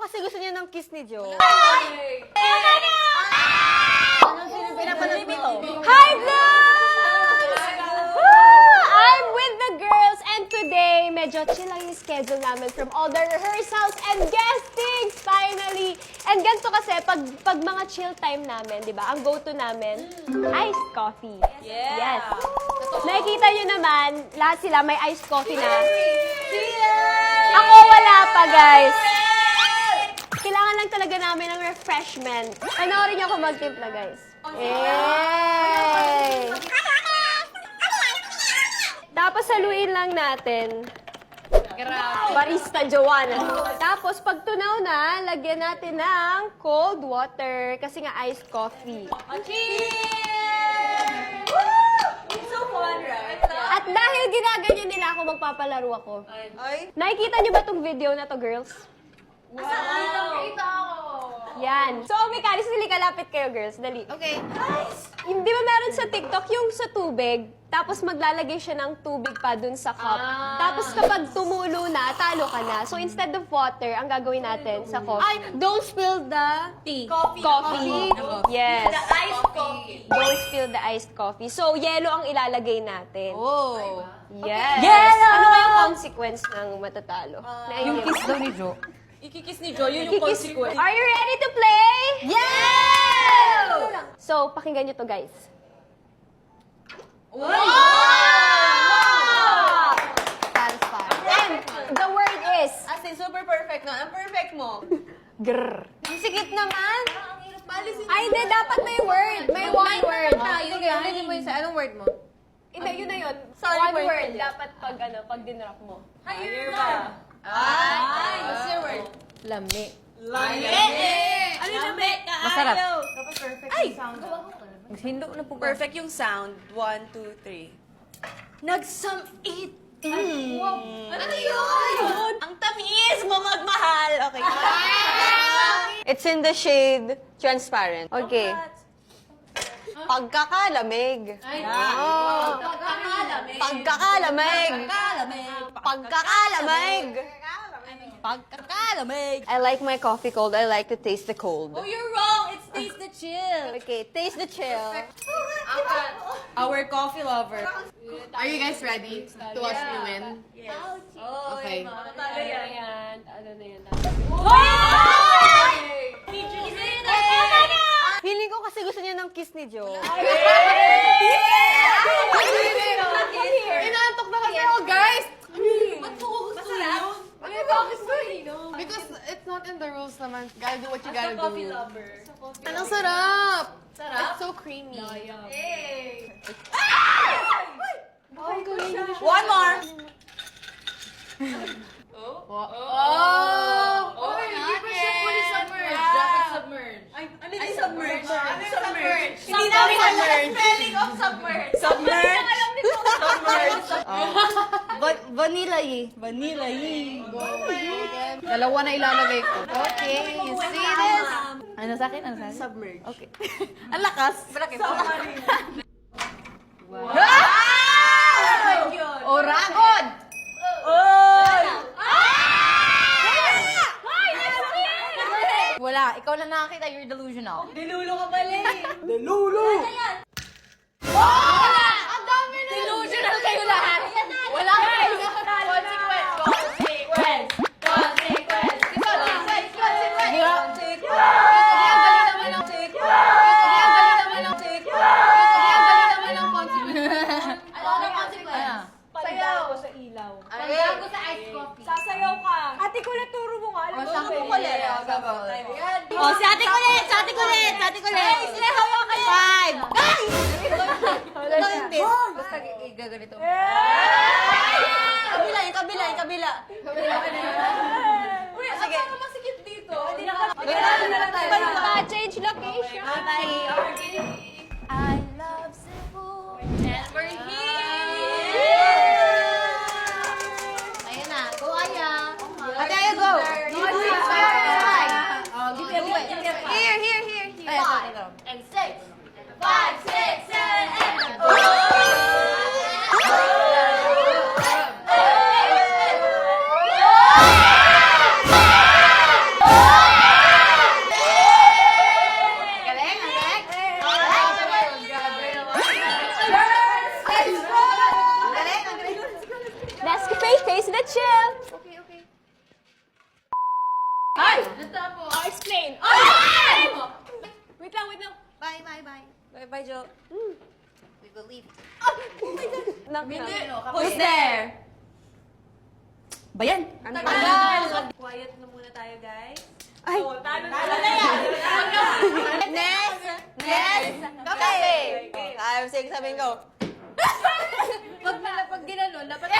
kasi gusto niya ng kiss ni Joe. Hi, Vlogs! I'm with the girls and today, medyo chill lang yung schedule namin from all the rehearsals and guestings, finally! And ganito kasi, pag mga chill time namin, di ba, ang go-to namin, iced coffee. Yes. Nakikita nyo naman, lahat sila may iced coffee na. Ako wala pa, guys. Kailangan lang talaga namin ng refreshment. Panoorin niyo ako magtimpla, guys. Yay! Tapos haluin lang natin. Barista Joanna. Tapos pag tunaw na, lagyan natin ng cold water kasi nga iced coffee. Cheers! It's so fun, right? At dahil ginaganyan nila ako, magpapalaro ako. Ay, Nakikita niyo ba tong video na to, girls? Yan. So, ang mechanics, dali, kalapit kayo, girls. Dali. okay. Di ba meron sa TikTok yung sa tubig, tapos maglalagay siya ng tubig pa dun sa cup. Tapos kapag tumulo na, talo ka na. So, instead of water, ang gagawin natin sa coffee. Don't spill the tea. Coffee. Yes. The iced coffee. Don't spill the iced coffee. So, yelo ang ilalagay natin. Oh. Yes. Yelo! Ano kayang consequence ng matatalo? Yung kiss daw ni Joe. Ikikiss ni Joy, yun yung consequence. Are you ready to play? Yeah! So, pakinggan nyo to, guys. Satisfied. And the word is As in, super perfect no? Ang perfect mo. grrr. Ang sikip naman. Ay, hindi. Dapat may word. May one word. Sige, ulitin mo yung sa anong word mo? Hindi, yun na yun. Sorry, One word. word. Dapat pag dinrap mo. Higher ba? Ay! What's your word? Lami. Lami. Ano yung lami? Masarap. Dapat perfect yung sound. Hindo na po. Perfect yung sound. 1, 2, 3. Nagsam-it. Ano yun? Ang tamis mo magmahal. Okay. It's in the shade transparent. Okay. Pagkakalamig. Pagkakalamig. Pagkakalamig. Pagkakalamig. Pagkakalamig. I like my coffee cold. I like to taste the cold. Oh, you're wrong. It's taste the chill. Okay, taste the chill. Our coffee lover. Are you guys ready to watch me win? Oh, Okay. Matalo yan. Ano na yan? Feeling ko kasi gusto niya ng kiss ni Joe. Inaantok na kasi ako, guys! Masarap. Because it's not in the rules naman. Gotta do what you As gotta a coffee do. lover. Anong sarap! Sarap? It's so creamy. Hey! One more. Oh, hindi pa siya fully submerged. Dapat submerged. Ano yung submerged? Ano yung submerged? Hindi namin alam. Spelling of submerged. Submerged. Alam nito. Submerged. Vanilla yi. Vanilla yee. Dalawa na ilalagay ko. Okay, you see this? Ano sa akin? Ano sa akin? Submerge. Okay. Ang lakas. Oragon! Wala. Ikaw lang nakakita. You're delusional. Nilulo ka pala eh. Ang dami na! Delusional kayo lahat. Wala ka! Consequence. Consequence. Hindi, ang galing naman ng consequence. Sayaw ko sa ilaw. Pagbago sa iced coffee. Sasayaw ka. Ate ko na turo mo nga. Turo mo ulit. Oh, si ate kulit! Si ate kulit! Si ate kulit! Sila hawakan niya. 5! Ito yung tip. Basta gaganito. Kabila, yung kabila, yung kabila. Uy, ang sarap masikip dito. Hindi na Change location. I love Cebu. And we're here. Ayan na. Go, Aya. Ate, Aya, go. Here, here, here, here. 5 and 6. 5, 6, 7, and go! Oh! I'll explain. Oh, wait lang. Bye, bye, bye. Bye-bye, Jo. We believe. Who's there? Bayan. Quiet na muna tayo, guys. Ay. Ness! Kape! 5, 6, 7, go. Pag ginanon, dapat...